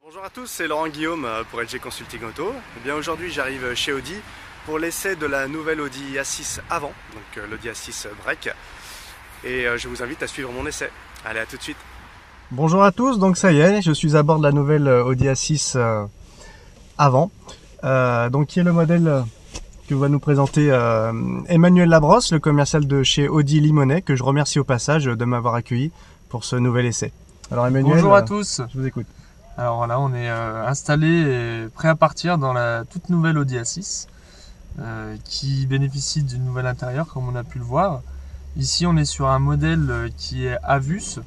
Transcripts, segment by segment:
Bonjour à tous, c'est Laurent Guillaume pour LG Consulting Auto. Eh bien aujourd'hui j'arrive chez Audi pour l'essai de la nouvelle Audi A6 avant, donc l'Audi A6 Break. Et je vous invite à suivre mon essai. Allez, à tout de suite. Bonjour à tous, donc ça y est, je suis à bord de la nouvelle Audi A6 avant. Donc qui est le modèle que va nous présenter Emmanuel Labrosse, le commercial de chez Audi Limonest, que je remercie au passage de m'avoir accueilli pour ce nouvel essai. Alors Emmanuel, bonjour à tous. Je vous écoute. Alors là, on est installé et prêt à partir dans la toute nouvelle Audi A6 qui bénéficie d'une nouvelle intérieur, comme on a pu le voir. Ici, on est sur un modèle qui est Avus.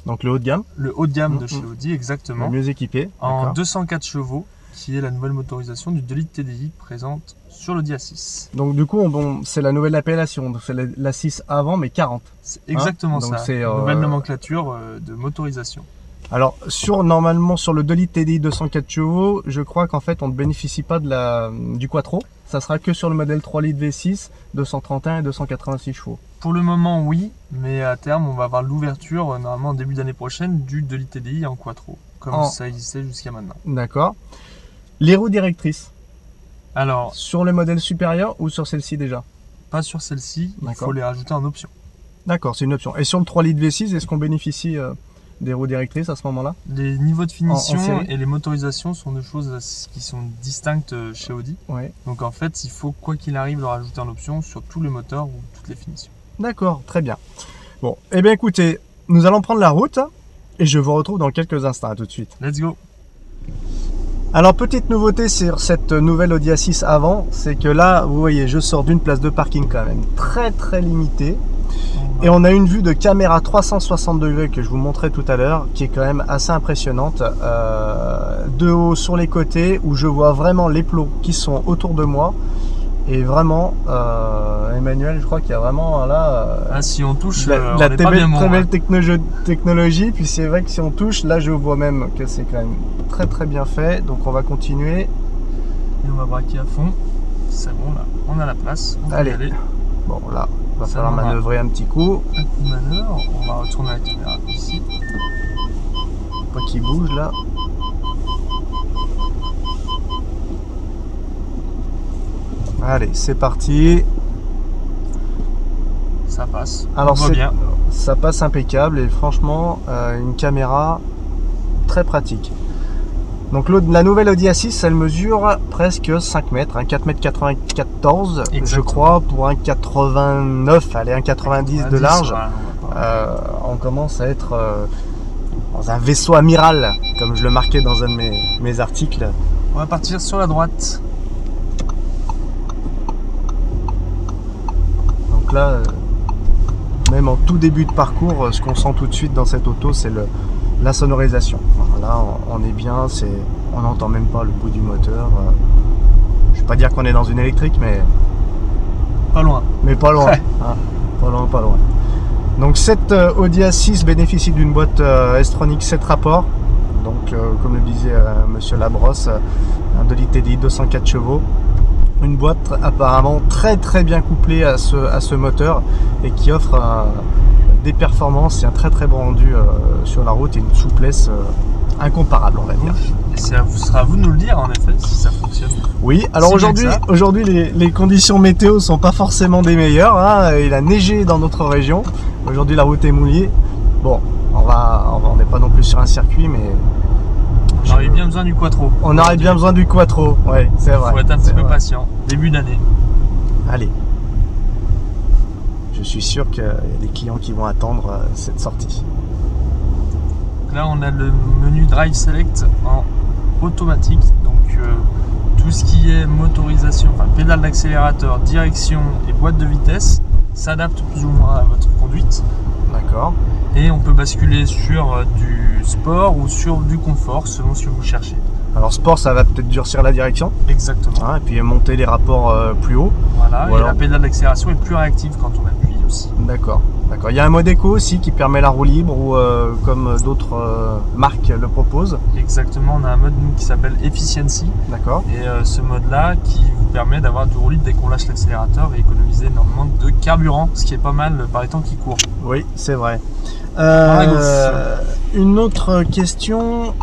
Donc le haut de gamme. Le haut de gamme de chez Audi, exactement. Le mieux équipé. En 204 chevaux, qui est la nouvelle motorisation du 2 litres TDI présente sur l'Audi A6. Donc du coup, c'est la nouvelle appellation. C'est l'A6 avant, mais 40. C'est exactement ça. C'est nouvelle nomenclature de motorisation. Alors, normalement, sur le 2 litres TDI 204 chevaux, je crois qu'en fait, on ne bénéficie pas du Quattro. Ça sera que sur le modèle 3 litres V6, 231 et 286 chevaux. Pour le moment, oui, mais à terme, on va avoir l'ouverture, normalement, en début d'année prochaine, du 2 litres TDI en Quattro, comme ça existait jusqu'à maintenant. D'accord. Les roues directrices. Alors, sur le modèle supérieur ou sur celle-ci déjà? Pas sur celle-ci, il faut les rajouter en option. D'accord, c'est une option. Et sur le 3 litres V6, est-ce qu'on bénéficie des roues directrices à ce moment-là? Les niveaux de finition et les motorisations sont deux choses qui sont distinctes chez Audi. Ouais. Donc en fait, il faut quoi qu'il arrive le rajouter en option sur tout le moteur ou toutes les finitions. D'accord, très bien. Bon, eh bien écoutez, nous allons prendre la route et je vous retrouve dans quelques instants. À tout de suite. Let's go. Alors petite nouveauté sur cette nouvelle Audi A6 avant, c'est que là, vous voyez, je sors d'une place de parking quand même très limitée. Et on a une vue de caméra 360 degrés que je vous montrais tout à l'heure, qui est quand même assez impressionnante. De haut sur les côtés, où je vois vraiment les plots qui sont autour de moi. Et vraiment, Emmanuel, je crois qu'il y a vraiment là... si on touche, la très belle technologie. Puis c'est vrai que si on touche, là je vois même que c'est quand même très bien fait. Donc on va continuer. Et on va braquer à fond. C'est bon, là, on a la place. Allez. Bon, là, il va falloir manœuvrer un petit coup. Un coup de manœuvre, on va retourner la caméra ici. Pas qu'il bouge là. Allez, c'est parti. Ça passe. Alors bien. Ça passe impeccable et franchement, une caméra très pratique. Donc la nouvelle Audi A6, elle mesure presque 5 mètres, 4,94 m je crois, pour un 89, allez, un 90 de large. On commence à être dans un vaisseau amiral, comme je le marquais dans un de mes articles. On va partir sur la droite. Donc là, même en tout début de parcours, ce qu'on sent tout de suite dans cette auto, c'est la sonorisation. Là, on est bien, on n'entend même pas le bout du moteur. Je ne vais pas dire qu'on est dans une électrique, mais pas loin. Mais pas loin. Hein, pas loin. Donc cette Audi A6 bénéficie d'une boîte S-Tronic 7 rapports. Donc comme le disait Monsieur Labrosse, un 2 litres TDI 204 chevaux. Une boîte apparemment très bien couplée à ce moteur et qui offre des performances et un très bon rendu sur la route et une souplesse incomparable, on va dire. Et ce sera à vous de nous le dire en effet si ça fonctionne. Oui, alors aujourd'hui les conditions météo sont pas forcément des meilleures, hein. Il a neigé dans notre région. Aujourd'hui la route est mouillée. Bon, on n'est pas non plus sur un circuit, mais on aurait bien besoin du Quattro. On aurait bien besoin du Quattro, ouais, c'est vrai. Il faut être un petit peu patient, début d'année. Allez. Je suis sûr qu'il y a des clients qui vont attendre cette sortie. Là, on a le menu Drive Select en automatique. Donc, tout ce qui est motorisation, enfin pédale d'accélérateur, direction et boîte de vitesse s'adapte plus ou moins à votre conduite. D'accord. Et on peut basculer sur du sport ou sur du confort selon ce que vous cherchez. Alors sport, ça va peut-être durcir la direction. Exactement. Hein, et puis monter les rapports plus haut. Voilà, et la pédale d'accélération est plus réactive quand on appuie aussi. D'accord. Il y a un mode éco aussi qui permet la roue libre ou comme d'autres marques le proposent. Exactement, on a un mode qui s'appelle Efficiency. D'accord. Et ce mode-là qui vous permet d'avoir du roue libre dès qu'on lâche l'accélérateur et économiser énormément de carburant, ce qui est pas mal par les temps qui courent. Oui, c'est vrai. Une autre question,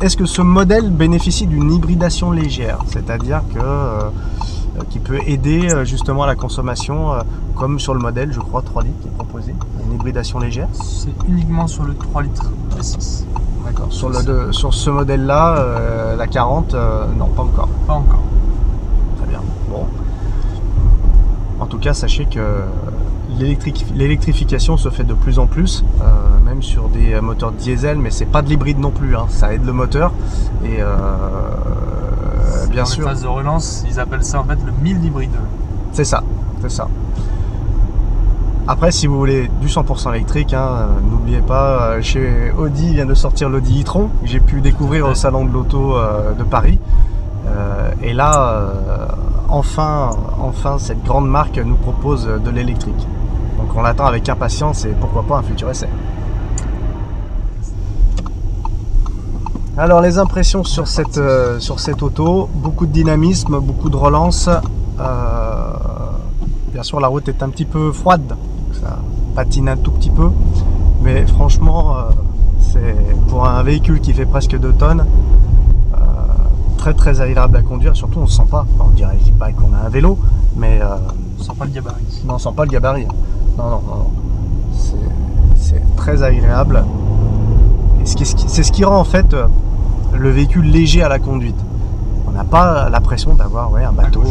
est-ce que ce modèle bénéficie d'une hybridation légère, c'est-à-dire que qui peut aider justement à la consommation, comme sur le modèle, je crois, 3 litres qui est proposé, une hybridation légère? C'est uniquement sur le 3 litres V6. D'accord. Sur ce modèle-là, la 40, non, pas encore. Pas encore. Très bien. Bon. En tout cas, sachez que l'électrification se fait de plus en plus, même sur des moteurs diesel, mais c'est pas de l'hybride non plus, hein. Ça aide le moteur et bien sûr. Dans les phases de relance, ils appellent ça en fait le 1000 hybride. C'est ça, c'est ça. Après, si vous voulez du 100% électrique, hein, n'oubliez pas, chez Audi vient de sortir l'Audi e-tron, que j'ai pu découvrir au salon de l'auto de Paris. Et là, enfin, cette grande marque nous propose de l'électrique. Donc on l'attend avec impatience et pourquoi pas un futur essai. Alors les impressions sur cette auto, beaucoup de dynamisme, beaucoup de relance. Bien sûr la route est un petit peu froide, ça patine un tout petit peu, mais franchement c'est pour un véhicule qui fait presque 2 tonnes, très agréable à conduire, surtout on ne sent pas, on dirait pas qu'on a un vélo, mais on sent pas le gabarit. Non, on sent pas le gabarit. Non. C'est très agréable. Et c'est ce qui rend en fait le véhicule léger à la conduite. On n'a pas l'impression d'avoir un bateau.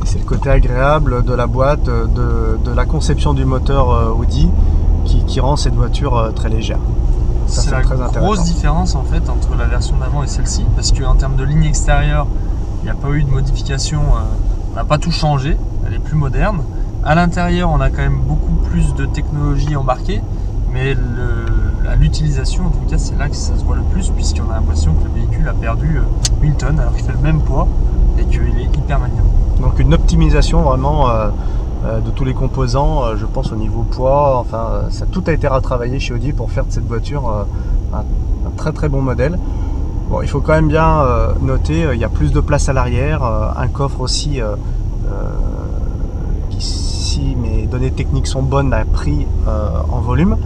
C'est le côté agréable de la boîte, de la conception du moteur Audi qui rend cette voiture très légère. C'est la grosse différence en fait entre la version d'avant et celle-ci, parce qu'en termes de ligne extérieure, il n'y a pas eu de modification, on n'a pas tout changé, elle est plus moderne. À l'intérieur, on a quand même beaucoup plus de technologie embarquée, mais l'utilisation, en tout cas, c'est là que ça se voit le plus, puisqu'on a l'impression que le véhicule a perdu 1000 tonnes alors qu'il fait le même poids et qu'il est hyper maniable. Donc une optimisation vraiment de tous les composants, je pense au niveau poids, enfin tout a été retravaillé chez Audi pour faire de cette voiture un très bon modèle. Bon, il faut quand même bien noter, il y a plus de place à l'arrière, un coffre aussi qui, si mes données techniques sont bonnes, a pris en volume.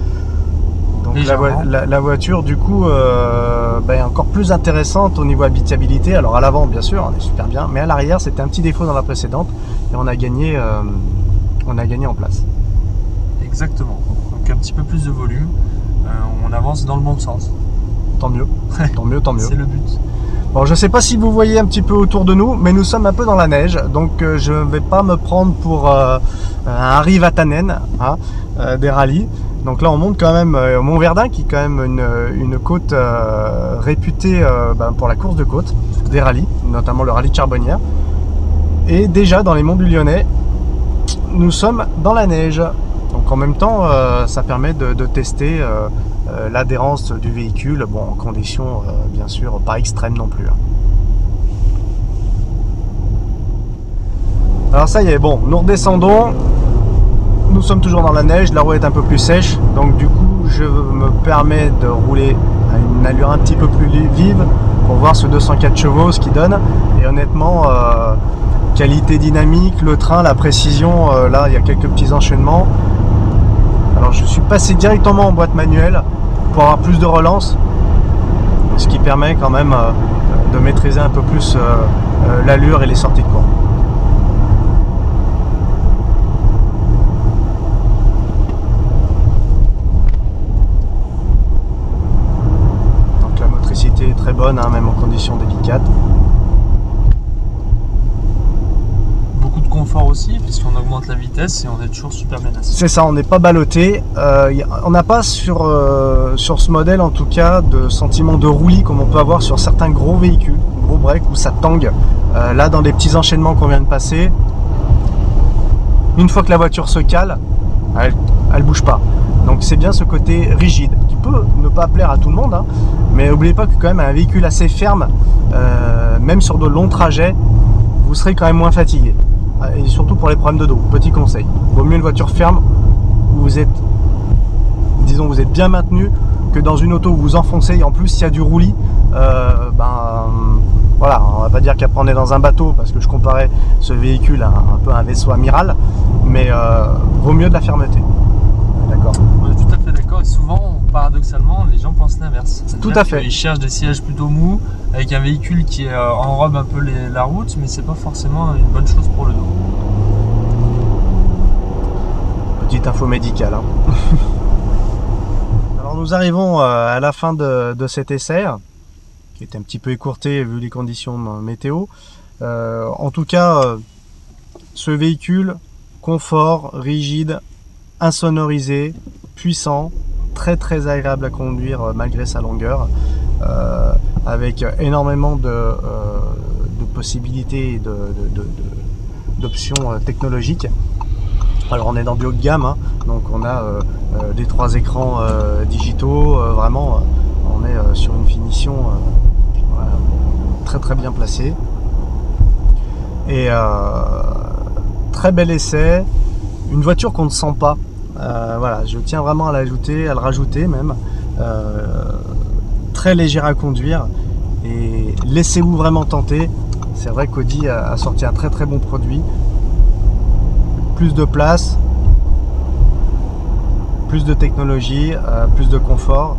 Donc la voiture du coup est encore plus intéressante au niveau habitabilité. Alors à l'avant bien sûr, on est super bien, mais à l'arrière c'était un petit défaut dans la précédente et on a gagné en place. Exactement, donc un petit peu plus de volume, on avance dans le bon sens. Tant mieux, tant mieux. C'est le but. Bon, je ne sais pas si vous voyez un petit peu autour de nous, mais nous sommes un peu dans la neige, donc je ne vais pas me prendre pour un Harry Vatanen des rallyes. Donc là on monte quand même au Mont Verdun, qui est quand même une côte réputée pour la course de côte des rallyes, notamment le rallye de Charbonnières. Et déjà dans les monts du Lyonnais, nous sommes dans la neige. Donc en même temps ça permet de tester l'adhérence du véhicule, bon, en conditions bien sûr pas extrêmes non plus. Alors ça y est, bon, nous redescendons. Nous sommes toujours dans la neige, la roue est un peu plus sèche, donc du coup je me permets de rouler à une allure un petit peu plus vive pour voir ce 204 chevaux, ce qu'il donne. Et honnêtement, qualité dynamique, le train, la précision, là il y a quelques petits enchaînements. Alors je suis passé directement en boîte manuelle pour avoir plus de relance, ce qui permet quand même de maîtriser un peu plus l'allure et les sorties de courbe. Très bonne, même en conditions délicates. Beaucoup de confort aussi, puisqu'on augmente la vitesse et on est toujours super bien assis. C'est ça, on n'est pas ballotté. On n'a pas sur ce modèle en tout cas de sentiment de roulis comme on peut avoir sur certains gros véhicules, gros break où ça tangue. Là, dans des petits enchaînements qu'on vient de passer, une fois que la voiture se cale, elle bouge pas. Donc c'est bien ce côté rigide qui peut ne pas plaire à tout le monde, mais n'oubliez pas que quand même un véhicule assez ferme, même sur de longs trajets, vous serez quand même moins fatigué. Et surtout pour les problèmes de dos, petit conseil. Vaut mieux une voiture ferme où vous êtes, disons, vous êtes bien maintenu que dans une auto où vous enfoncez et en plus s'il y a du roulis, voilà, on va pas dire qu'après on est dans un bateau parce que je comparais ce véhicule à un peu un vaisseau amiral, mais vaut mieux de la fermeté. d'accord. On est tout à fait d'accord. Et souvent, paradoxalement, les gens pensent l'inverse. Tout à fait. Ils cherchent des sièges plutôt mous, avec un véhicule qui enrobe un peu la route, mais c'est pas forcément une bonne chose pour le dos. Petite info médicale. Hein. Alors nous arrivons à la fin de cet essai, qui est un petit peu écourté vu les conditions météo. En tout cas, ce véhicule, confort, rigide, insonorisé, puissant, très agréable à conduire malgré sa longueur, avec énormément de possibilités et d'options technologiques. Alors on est dans du haut de gamme, hein, donc on a des 3 écrans digitaux, vraiment on est sur une finition très bien placée. Et très bel essai, une voiture qu'on ne sent pas. Voilà, je tiens vraiment à le rajouter même. Très légère à conduire et laissez-vous vraiment tenter. C'est vrai qu'Audi a sorti un très bon produit. Plus de place, plus de technologie, plus de confort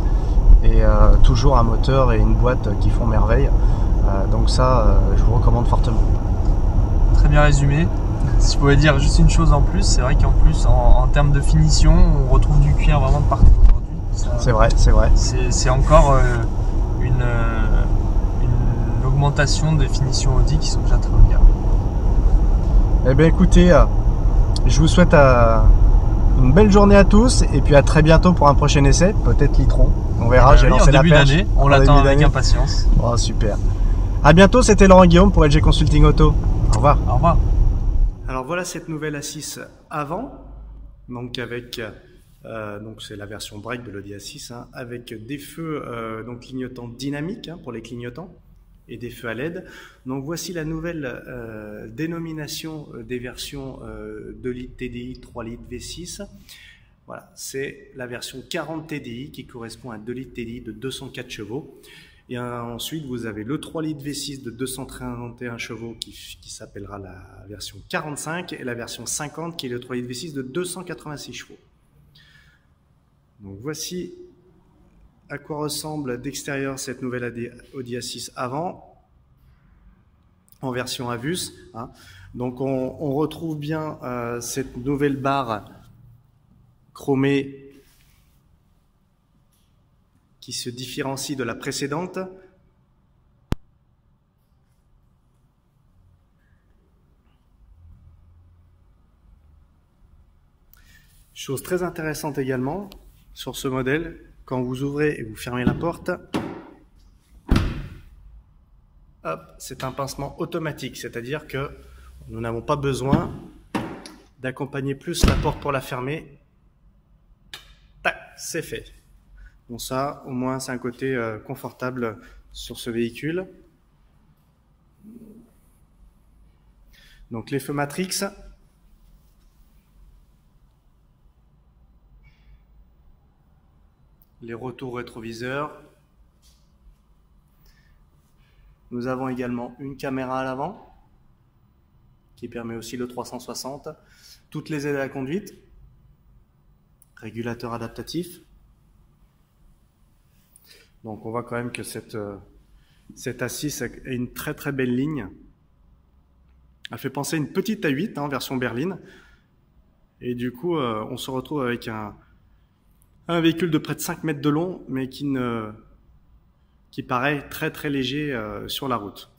et toujours un moteur et une boîte qui font merveille. Donc ça, je vous recommande fortement. Très bien résumé. Si je pouvais dire juste une chose en plus, c'est vrai qu'en plus, en termes de finition, on retrouve du cuir vraiment de partout aujourd'hui. C'est vrai, c'est vrai. C'est encore une augmentation des finitions Audi qui sont déjà très haut de gamme. Eh bien écoutez, je vous souhaite une belle journée à tous et puis à très bientôt pour un prochain essai, peut-être Litron. On verra, j'ai lancé la perche. En début d'année, on l'attend avec impatience. Oh super. À bientôt, c'était Laurent Guillaume pour LG Consulting Auto. Au revoir. Au revoir. Alors voilà cette nouvelle A6 avant, donc avec donc c'est la version break de l'Audi A6, hein, avec des feux donc clignotants dynamiques hein, pour les clignotants et des feux à LED. Donc voici la nouvelle dénomination des versions 2 litres TDI, 3 litres V6. Voilà, c'est la version 40 TDI qui correspond à 2 litres TDI de 204 chevaux. Et ensuite, vous avez le 3 litres V6 de 231 chevaux qui s'appellera la version 45 et la version 50 qui est le 3 litres V6 de 286 chevaux. Donc voici à quoi ressemble d'extérieur cette nouvelle Audi A6 avant en version Avus. Hein. Donc on retrouve bien cette nouvelle barre chromée qui se différencie de la précédente. Chose très intéressante également sur ce modèle, quand vous ouvrez et vous fermez la porte, c'est un pincement automatique, c'est-à-dire que nous n'avons pas besoin d'accompagner plus la porte pour la fermer. Tac, c'est fait. Bon ça, au moins, c'est un côté confortable sur ce véhicule. Donc les feux Matrix. Les retours rétroviseurs. Nous avons également une caméra à l'avant qui permet aussi le 360. Toutes les aides à la conduite. Régulateur adaptatif. Donc on voit quand même que cette A6 a une très belle ligne. Elle fait penser à une petite A8 en version berline. Et du coup, on se retrouve avec un véhicule de près de 5 mètres de long, mais qui paraît très léger sur la route.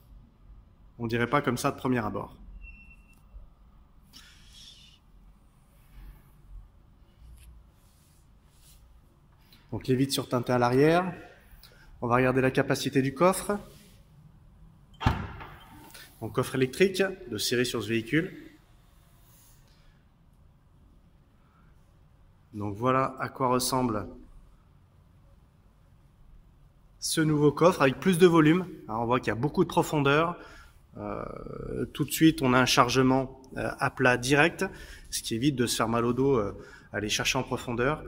On dirait pas comme ça de premier abord. Donc les vitres surteintées à l'arrière. On va regarder la capacité du coffre. Donc coffre électrique de série sur ce véhicule. Donc voilà à quoi ressemble ce nouveau coffre avec plus de volume. Alors on voit qu'il y a beaucoup de profondeur. Tout de suite on a un chargement à plat direct, ce qui évite de se faire mal au dos aller chercher en profondeur.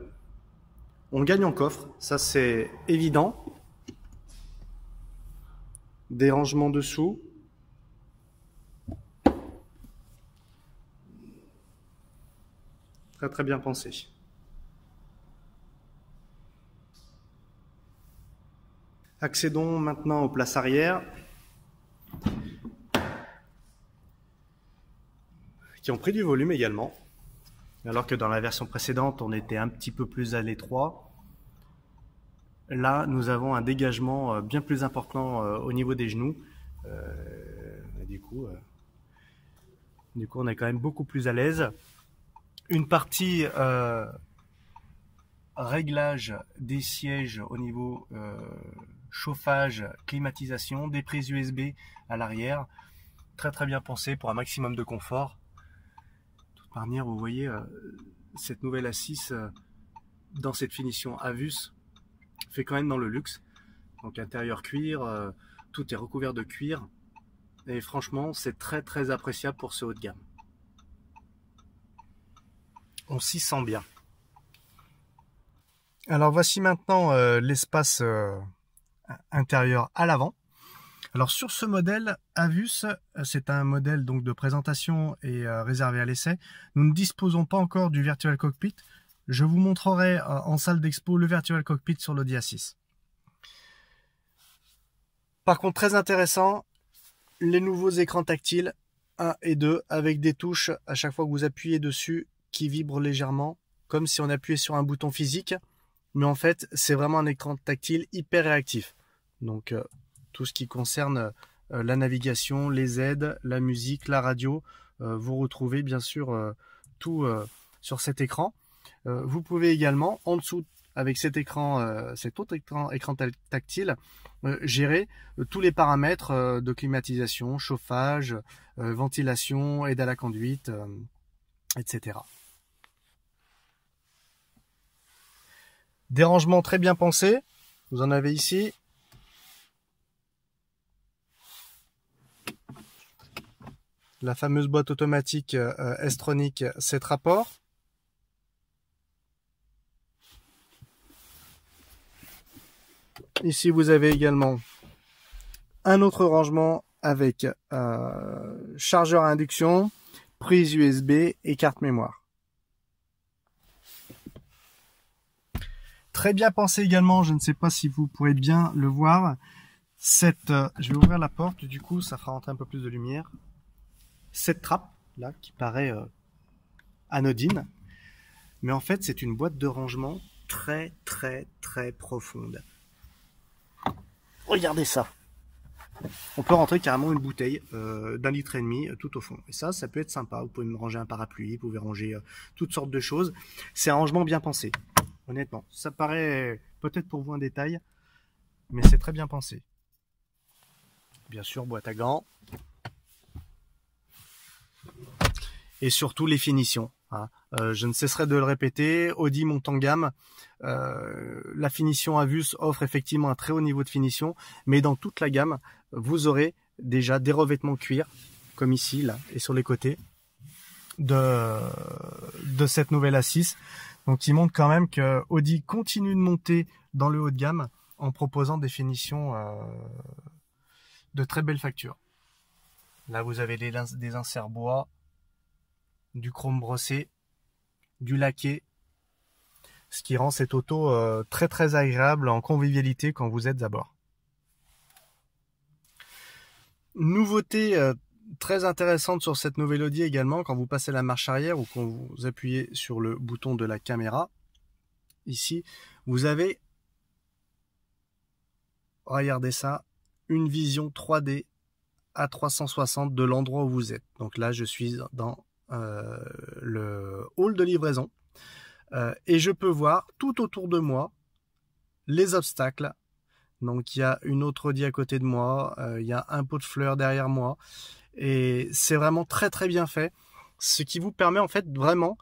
On gagne en coffre, ça c'est évident. Des rangements dessous. Très bien pensé. Accédons maintenant aux places arrière, qui ont pris du volume également, alors que dans la version précédente, on était un petit peu plus à l'étroit. Là, nous avons un dégagement bien plus important au niveau des genoux. Du coup, on est quand même beaucoup plus à l'aise. Une partie réglage des sièges au niveau chauffage, climatisation, des prises USB à l'arrière. Très bien pensé pour un maximum de confort. De toute manière, vous voyez cette nouvelle A6 dans cette finition Avus fait quand même dans le luxe. Donc intérieur cuir, tout est recouvert de cuir. Et franchement, c'est très appréciable pour ce haut de gamme. On s'y sent bien. Alors voici maintenant l'espace intérieur à l'avant. Alors sur ce modèle Avus, c'est un modèle donc de présentation et réservé à l'essai. Nous ne disposons pas encore du Virtual Cockpit. Je vous montrerai en salle d'expo le Virtual Cockpit sur l'Audi A6. Par contre, très intéressant, les nouveaux écrans tactiles 1 et 2 avec des touches à chaque fois que vous appuyez dessus qui vibrent légèrement, comme si on appuyait sur un bouton physique. Mais en fait, c'est vraiment un écran tactile hyper réactif. Donc, tout ce qui concerne la navigation, les aides, la musique, la radio, vous retrouvez bien sûr tout sur cet écran. Vous pouvez également, en dessous, avec cet écran, cet autre écran tactile, gérer tous les paramètres de climatisation, chauffage, ventilation, aide à la conduite, etc. Des rangements très bien pensés, vous en avez ici. La fameuse boîte automatique S-Tronic 7 rapports. Ici, vous avez également un autre rangement avec chargeur à induction, prise USB et carte mémoire. Très bien pensé également, je ne sais pas si vous pourrez bien le voir. Je vais ouvrir la porte, du coup ça fera rentrer un peu plus de lumière. Cette trappe là qui paraît anodine, mais en fait c'est une boîte de rangement très profonde. Regardez ça. On peut rentrer carrément une bouteille d'1,5 litre tout au fond. Et ça peut être sympa. Vous pouvez me ranger un parapluie, vous pouvez ranger toutes sortes de choses. C'est un rangement bien pensé. Honnêtement, ça paraît peut-être pour vous un détail, mais c'est très bien pensé. Bien sûr, boîte à gants. Et surtout les finitions. Je ne cesserai de le répéter, Audi monte en gamme. La finition Avus offre effectivement un très haut niveau de finition, mais dans toute la gamme, vous aurez déjà des revêtements cuir, comme ici, là, et sur les côtés, de cette nouvelle A6. Donc il montre quand même que Audi continue de monter dans le haut de gamme en proposant des finitions de très belle facture. Là vous avez des inserts bois, du chrome brossé, du laqué, ce qui rend cette auto très agréable en convivialité quand vous êtes à bord. Nouveauté très intéressante sur cette nouvelle Audi également, quand vous passez la marche arrière ou quand vous appuyez sur le bouton de la caméra, ici, vous avez, regardez ça, une vision 3D à 360 de l'endroit où vous êtes. Donc là, je suis dans le hall de livraison et je peux voir tout autour de moi les obstacles. Donc il y a une autre Audi à côté de moi, il y a un pot de fleurs derrière moi et c'est vraiment très bien fait, ce qui vous permet en fait vraiment,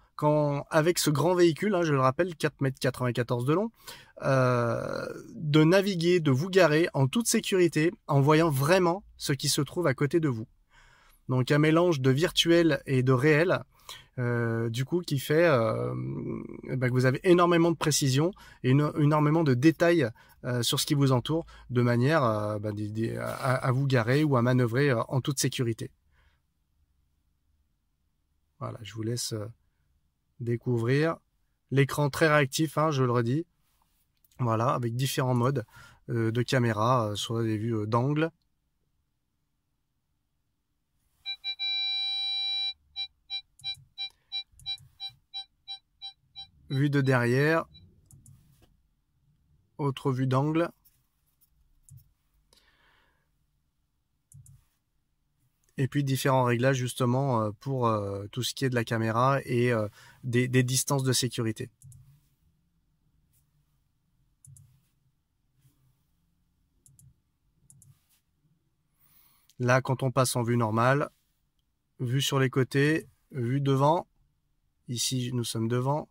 avec ce grand véhicule, je le rappelle, 4,94 m de long, de naviguer, de vous garer en toute sécurité en voyant vraiment ce qui se trouve à côté de vous. Donc un mélange de virtuel et de réel, du coup qui fait que vous avez énormément de précision et énormément de détails sur ce qui vous entoure, de manière à vous garer ou à manœuvrer en toute sécurité. Voilà, je vous laisse découvrir l'écran très réactif, je le redis. Voilà, avec différents modes de caméra, soit des vues d'angle. Vue de derrière. Autre vue d'angle. Et puis différents réglages justement pour tout ce qui est de la caméra et des distances de sécurité. Là, quand on passe en vue normale, vue sur les côtés, vue devant. Ici, nous sommes devant.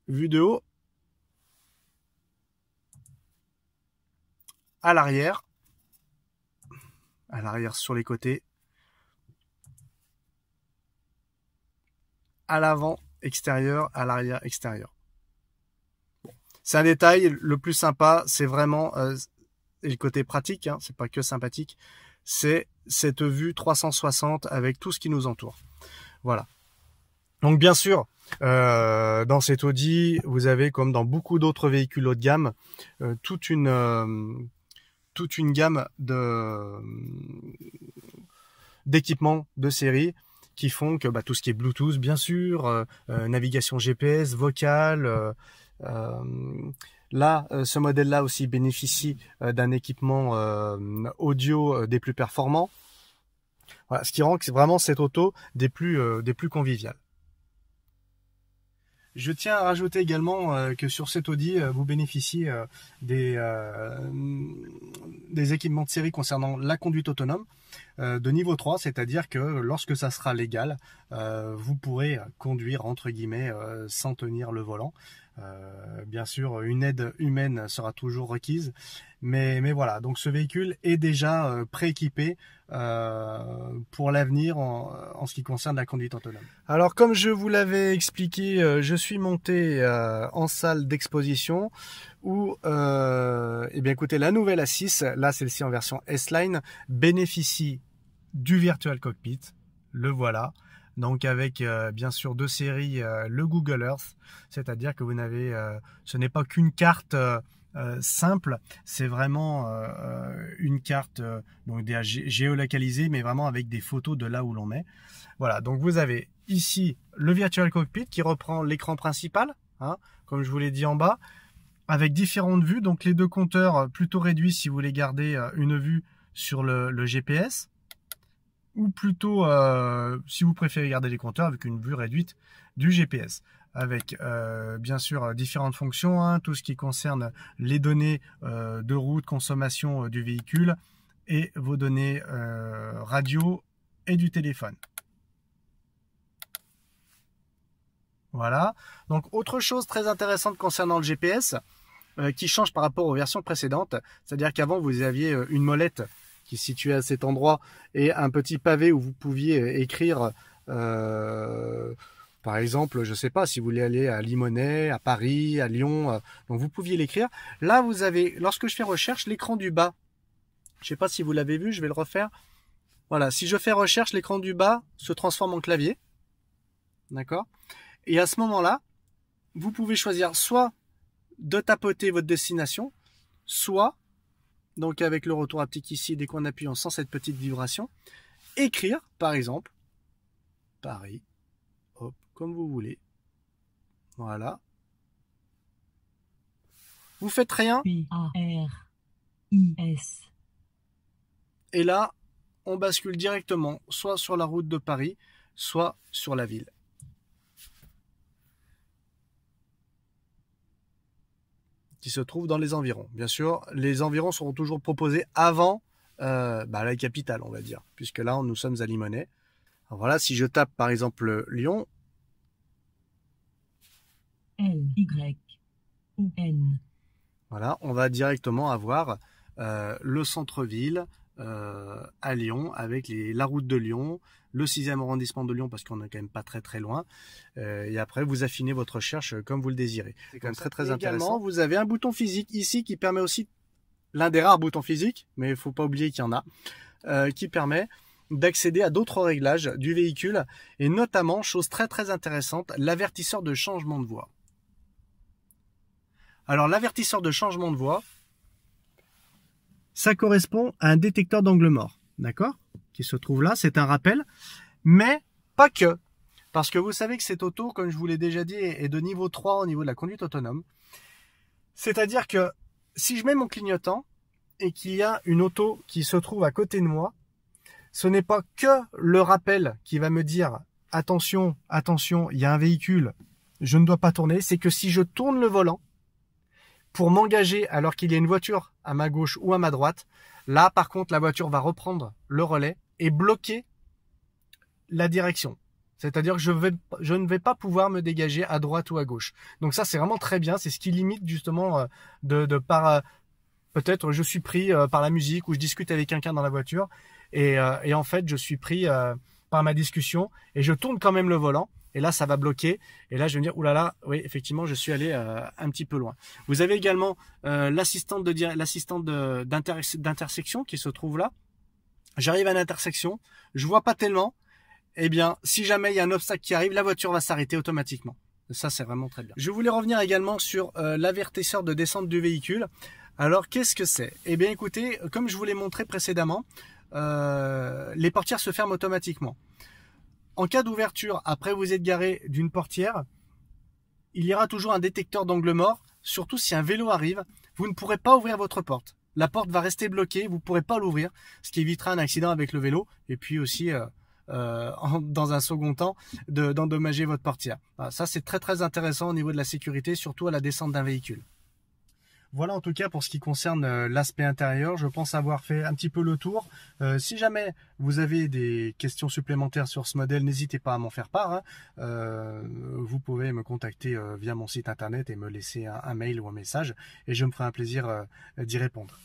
Vue de haut. À l'arrière. À l'arrière sur les côtés. À l'avant extérieur, à l'arrière extérieur. Bon. C'est un détail, le plus sympa, c'est vraiment et le côté pratique, hein, c'est pas que sympathique, c'est cette vue 360 avec tout ce qui nous entoure. Voilà. Donc bien sûr, dans cette Audi, vous avez comme dans beaucoup d'autres véhicules haut de gamme, toute une gamme d'équipements de série qui font que tout ce qui est Bluetooth, bien sûr, navigation GPS, vocale. Là, ce modèle-là aussi bénéficie d'un équipement audio des plus performants. Voilà, ce qui rend vraiment cette auto des plus conviviales. Je tiens à rajouter également que sur cette Audi, vous bénéficiez des équipements de série concernant la conduite autonome de niveau 3, c'est-à-dire que lorsque ça sera légal, vous pourrez conduire entre guillemets sans tenir le volant. Bien sûr, une aide humaine sera toujours requise, mais voilà, donc ce véhicule est déjà prééquipé pour l'avenir en ce qui concerne la conduite autonome. Alors comme je vous l'avais expliqué, je suis monté en salle d'exposition où eh bien écoutez, la nouvelle A6, là celle-ci en version S-Line, bénéficie du Virtual Cockpit, le voilà. Donc avec bien sûr de série le Google Earth, c'est-à-dire que vous n'avez, ce n'est pas qu'une carte simple, c'est vraiment une carte donc géolocalisée, mais vraiment avec des photos de là où l'on est. Voilà, donc vous avez ici le Virtual Cockpit qui reprend l'écran principal, hein, comme je vous l'ai dit en bas, avec différentes vues. Donc les deux compteurs plutôt réduits si vous voulez garder une vue sur le GPS. Ou plutôt, si vous préférez garder les compteurs, avec une vue réduite du GPS. Avec, bien sûr, différentes fonctions, hein, tout ce qui concerne les données de route, consommation du véhicule, et vos données radio et du téléphone. Voilà. Donc, autre chose très intéressante concernant le GPS, qui change par rapport aux versions précédentes, c'est-à-dire qu'avant, vous aviez une molette qui se situait à cet endroit et un petit pavé où vous pouviez écrire, par exemple, je ne sais pas, si vous voulez aller à Limonest, à Paris, à Lyon, donc vous pouviez l'écrire. Là, vous avez, lorsque je fais recherche, l'écran du bas, je ne sais pas si vous l'avez vu, je vais le refaire. Voilà, si je fais recherche, l'écran du bas se transforme en clavier. D'accord ? Et à ce moment-là, vous pouvez choisir soit de tapoter votre destination, soit, donc avec le retour haptique ici, dès qu'on appuie, on sent cette petite vibration, écrire, par exemple, Paris, hop, comme vous voulez. Voilà. Vous faites rien. P-A-R-I-S. Et là, on bascule directement, soit sur la route de Paris, soit sur la ville. Qui se trouve dans les environs. Bien sûr, les environs seront toujours proposés avant la capitale, on va dire, puisque là, nous sommes à Limonest. Alors voilà, si je tape par exemple Lyon. L-Y-O-N. Voilà, on va directement avoir le centre-ville à Lyon, avec la route de Lyon, le 6e arrondissement de Lyon, parce qu'on n'est quand même pas très très loin. Et après, vous affinez votre recherche comme vous le désirez. C'est quand même très très intéressant. Également, vous avez un bouton physique ici qui permet aussi, l'un des rares boutons physiques, mais il ne faut pas oublier qu'il y en a, qui permet d'accéder à d'autres réglages du véhicule, et notamment, chose très très intéressante, l'avertisseur de changement de voie. Alors l'avertisseur de changement de voie, ça correspond à un détecteur d'angle mort, d'accord, qui se trouve là, c'est un rappel, mais pas que, parce que vous savez que cette auto, comme je vous l'ai déjà dit, est de niveau 3 au niveau de la conduite autonome, c'est-à-dire que si je mets mon clignotant et qu'il y a une auto qui se trouve à côté de moi, ce n'est pas que le rappel qui va me dire « Attention, attention, il y a un véhicule, je ne dois pas tourner », c'est que si je tourne le volant, pour m'engager alors qu'il y a une voiture à ma gauche ou à ma droite, là par contre la voiture va reprendre le relais et bloquer la direction. C'est-à-dire que je ne vais pas pouvoir me dégager à droite ou à gauche. Donc ça c'est vraiment très bien, c'est ce qui limite justement par peut-être je suis pris par la musique ou je discute avec quelqu'un dans la voiture et en fait je suis pris par ma discussion et je tourne quand même le volant. Et là, ça va bloquer. Et là, je vais me dire, oulala, oui, effectivement, je suis allé un petit peu loin. Vous avez également l'assistante d'intersection qui se trouve là. J'arrive à l'intersection, je vois pas tellement. Eh bien, si jamais il y a un obstacle qui arrive, la voiture va s'arrêter automatiquement. Ça, c'est vraiment très bien. Je voulais revenir également sur l'avertisseur de descente du véhicule. Alors, qu'est-ce que c'est? Eh bien, écoutez, comme je vous l'ai montré précédemment, les portières se ferment automatiquement. En cas d'ouverture, après vous êtes garé d'une portière, il y aura toujours un détecteur d'angle mort, surtout si un vélo arrive, vous ne pourrez pas ouvrir votre porte. La porte va rester bloquée, vous ne pourrez pas l'ouvrir, ce qui évitera un accident avec le vélo, et puis aussi, dans un second temps, d'endommager votre portière. Voilà, ça c'est très très intéressant au niveau de la sécurité, surtout à la descente d'un véhicule. Voilà en tout cas pour ce qui concerne l'aspect intérieur, je pense avoir fait un petit peu le tour. Si jamais vous avez des questions supplémentaires sur ce modèle, n'hésitez pas à m'en faire part. Vous pouvez me contacter via mon site internet et me laisser un mail ou un message et je me ferai un plaisir d'y répondre.